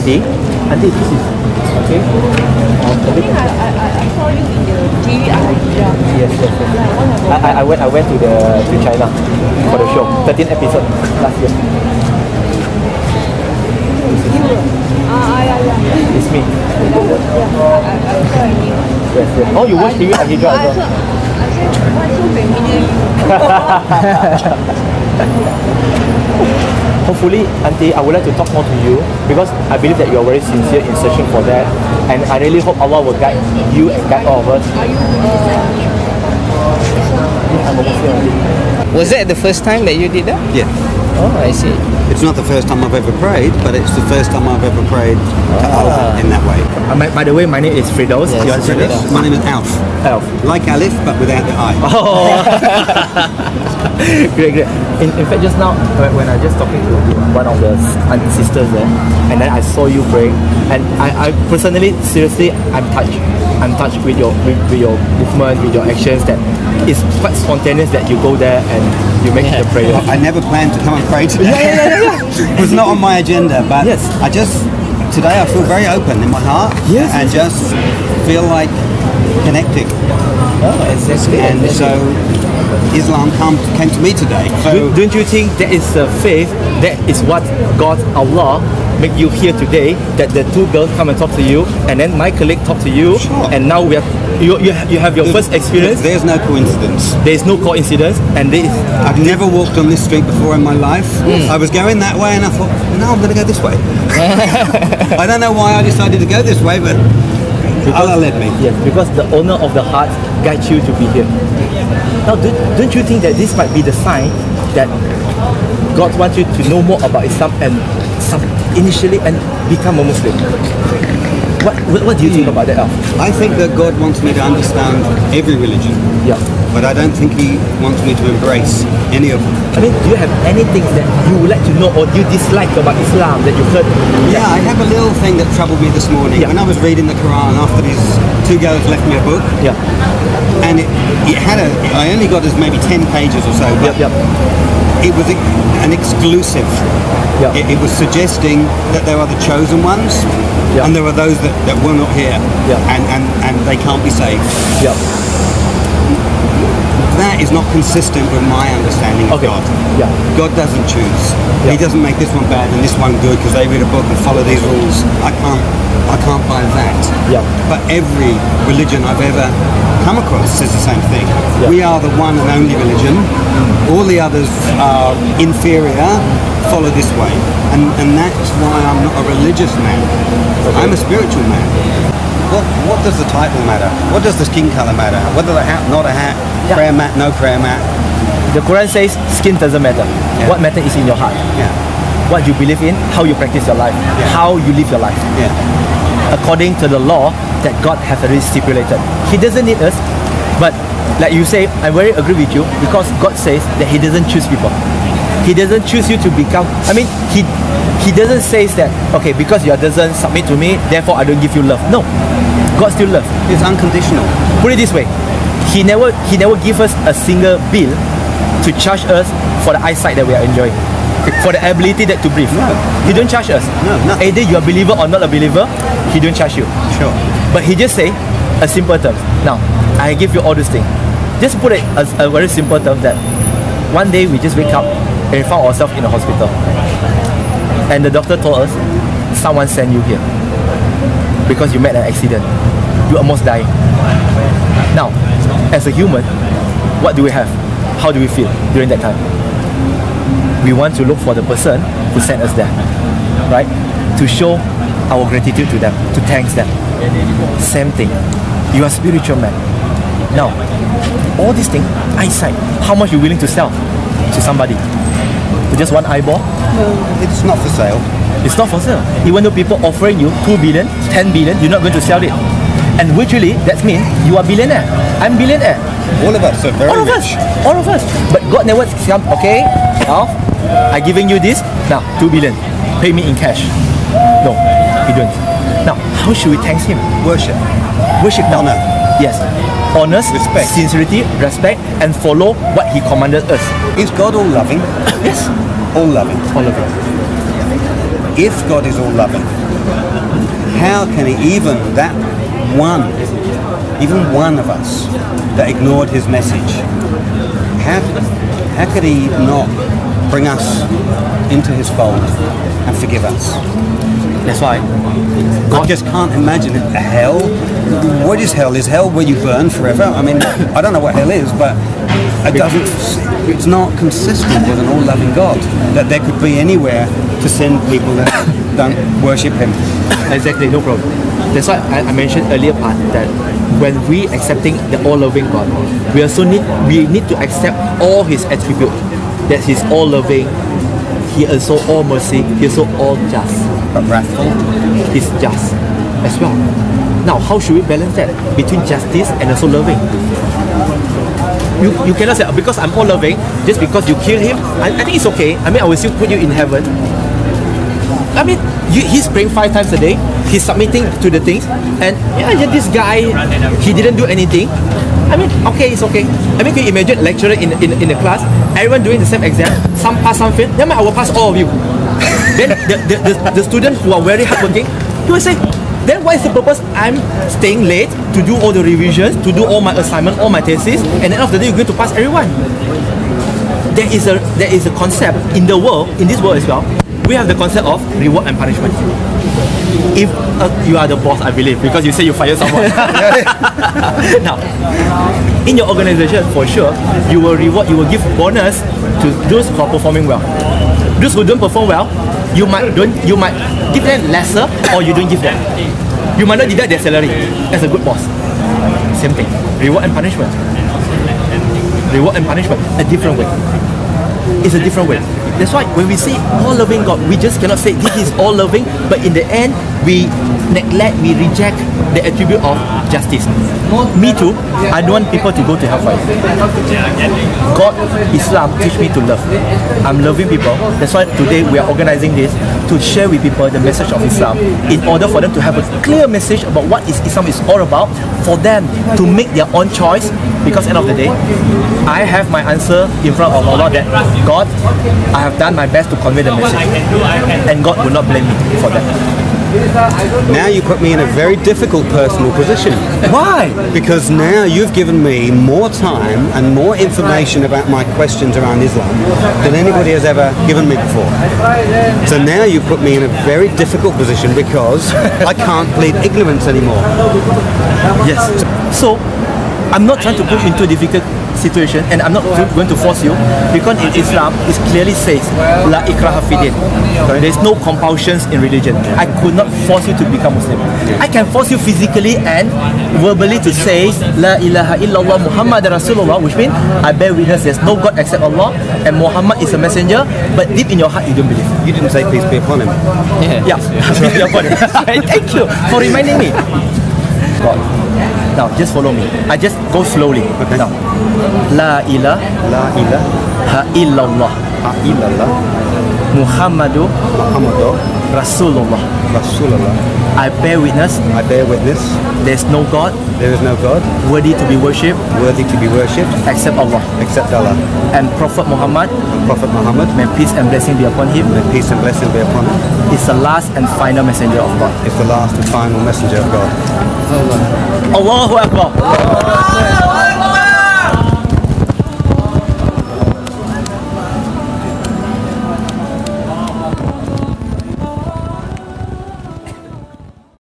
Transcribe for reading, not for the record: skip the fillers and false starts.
Auntie, this is okay. I think I saw you in the TV. Yes. I went to China for the show. 13th episode last year. Yeah. It's me. I saw you. Yes. Oh, you watch TV at Hijrah as well? I said, what's so familiar you? Hopefully, Auntie, I would like to talk more to you because I believe that you are very sincere in searching for that, and I really hope Allah will guide you and guide all of us. Are you I'm a Muslim, Auntie. Was that the first time that you did that? Yeah. Oh, I see. It's not the first time I've ever prayed, but it's the first time I've ever prayed to Allah in that way. By the way, my name is Firdaus. Yes, You answer this? My name is Alf. Elf. Like Alif, but without the I. Oh. Great. In fact, just now when I just talking to one of the sisters there, and then I saw you praying, and I personally, seriously, I'm touched. I'm touched with your movement, with your actions. That it's quite spontaneous that you go there and you make the prayer. I never planned to come and pray today. Yeah. It was not on my agenda, but Yes. today I feel very open in my heart, and just feel like connecting. Oh, exactly. And so Islam came to me today. So Don't you think that is a faith? That is what God, Allah, make you here today. That the two girls come and talk to you, and then my colleague talk to you, Sure. and now you have your first experience. There's no coincidence. There is no coincidence, and this. I've never walked on this street before in my life. I was going that way and I thought, no, I'm going to go this way. I don't know why I decided to go this way, but Allah led me. Yes, because the owner of the heart guides you to be here. Now, don't you think that this might be the sign that God wants you to know more about Islam and initially and become a Muslim? What do you think about that, Al? I think that God wants me to understand every religion, Yeah. but I don't think He wants me to embrace any of them. I mean, do you have anything that you would like to know or you dislike about Islam that you heard? Yeah, I have a little thing that troubled me this morning. Yeah. When I was reading the Quran after these two girls left me a book, Yeah. and it had I only got as maybe 10 pages or so, but Yep. it was an exclusive. Yeah. It was suggesting that there are the chosen ones, Yeah. and there are those that were not here, Yeah. and they can't be saved. Yeah. That is not consistent with my understanding of Okay. God. Yeah. God doesn't choose. Yeah. He doesn't make this one bad and this one good because they read a book and follow these rules. I can't buy that. Yeah. But every religion I've ever come across says the same thing. Yeah. We are the one and only religion. All the others are inferior. Follow this way. And that's why I'm not a religious man. Okay. I'm a spiritual man. What does the title matter? What does the skin color matter? Whether the hat, not a hat, Yeah. prayer mat, no prayer mat. The Quran says skin doesn't matter. Yeah. What matters is in your heart. Yeah. What you believe in, how you practice your life, Yeah. how you live your life. Yeah. According to the law that God has already stipulated. He doesn't need us, but like you say, I very agree with you because God says that He doesn't choose people. He doesn't choose you to become. I mean, He doesn't say that okay because you doesn't submit to me, therefore I don't give you love. No, God still loves. It's unconditional. Put it this way, He never give us a single bill to charge us for the eyesight that we are enjoying, for the ability that to breathe. No. He don't charge us. No, nothing. Either you are a believer or not a believer, He don't charge you. Sure. But He just say a simple term. Now, I give you all these things. Just put it as a very simple term that one day we just wake up and we found ourselves in a hospital. And the doctor told us, someone sent you here because you met an accident. You almost died. Now, as a human, what do we have? How do we feel during that time? We want to look for the person who sent us there, right? To show our gratitude to them, to thank them. Same thing. You are spiritual man. Now, all these things, eyesight, how much you willing to sell to somebody? To just one eyeball? It's not for sale. It's not for sale. Even though people offering you 2 billion, 10 billion, you're not going to sell it. And virtually, that means you are billionaire. I'm billionaire. All of us are very All of rich. us. All of us. But God never come, okay, now, I'm giving you this. Now, 2 billion. Pay me in cash. No, He don't. Now, how should we thank Him? Worship. Worship now. Honor. Yes. Honest, Respect. sincerity, respect, and follow what He commanded us. Is God all loving? Yes. All loving. All of it. If God is all loving, how can he even one of us that ignored his message, how could he not bring us into his fold and forgive us? That's why I just can't imagine it. Hell? What is hell? Is hell where you burn forever? I mean, I don't know what hell is, but it's not consistent with an all-loving God that there could be anywhere to send people that don't worship him. Exactly, no problem. That's why I mentioned earlier part that when we accepting the all-loving God, we need to accept all his attributes. That he's all-loving, he also all mercy, he also all just. But wrathful? He's just as well. Now, how should we balance that between justice and also loving? You cannot say, because I'm all loving, just because you kill him, I think it's okay. I mean, I will still put you in heaven. I mean, he's praying 5 times a day, he's submitting to the things, and this guy, he didn't do anything. I mean, okay, it's okay. I mean, can you imagine a lecturer in the class, everyone doing the same exam, some pass, some fail, then I will pass all of you. Then the students who are very hardworking, he will say, then what is the purpose? I'm staying late to do all the revisions, to do all my assignment, all my thesis, and at the end of the day, you're going to pass everyone. There is a concept in the world, in this world as well. We have the concept of reward and punishment. If you are the boss, I believe, because you say you fire someone. Now, in your organization, for sure, you will give bonus to those who are performing well. Those who don't perform well, you might give them lesser, or you don't give them. You might not deduct their salary. As a good boss. Same thing. Reward and punishment. Reward and punishment, a different way. It's a different way. That's why when we say all-loving God, we just cannot say this is all-loving, but in the end, we neglect, we reject the attribute of justice. Me too, I don't want people to go to hellfire. God, Islam, teach me to love. I'm loving people. That's why today we are organizing this to share with people the message of Islam, in order for them to have a clear message about what Islam is all about, for them to make their own choice, because at the end of the day, I have my answer in front of Allah that God, I have done my best to convey the message, and God will not blame me for that. Now you put me in a very difficult personal position. Why? Because now you've given me more time and more information about my questions around Islam than anybody has ever given me before. So now you put me in a very difficult position because I can't plead ignorance anymore. Yes. So, I'm not trying to put you into a difficult situation, and I'm not going to force you, because in Islam it clearly says La ikraha fi din. There is no compulsions in religion. I could not force you to become Muslim. I can force you physically and verbally to say La ilaha illallah Muhammad Rasulullah, which means I bear witness there's no God except Allah and Muhammad is a messenger, but deep in your heart you don't believe. You didn't say peace be upon him. Yeah. Peace be upon him. Thank you for reminding me. God. Now, just follow me. I just go slowly. Okay. Now, La ilaha illallah Muhammadu Rasulullah. I bear witness there is no God worthy to be worshipped except Allah. And Prophet Muhammad, may peace and blessing be upon him, is the last and final messenger of God. It's the last and final messenger of God. Allahu Akbar.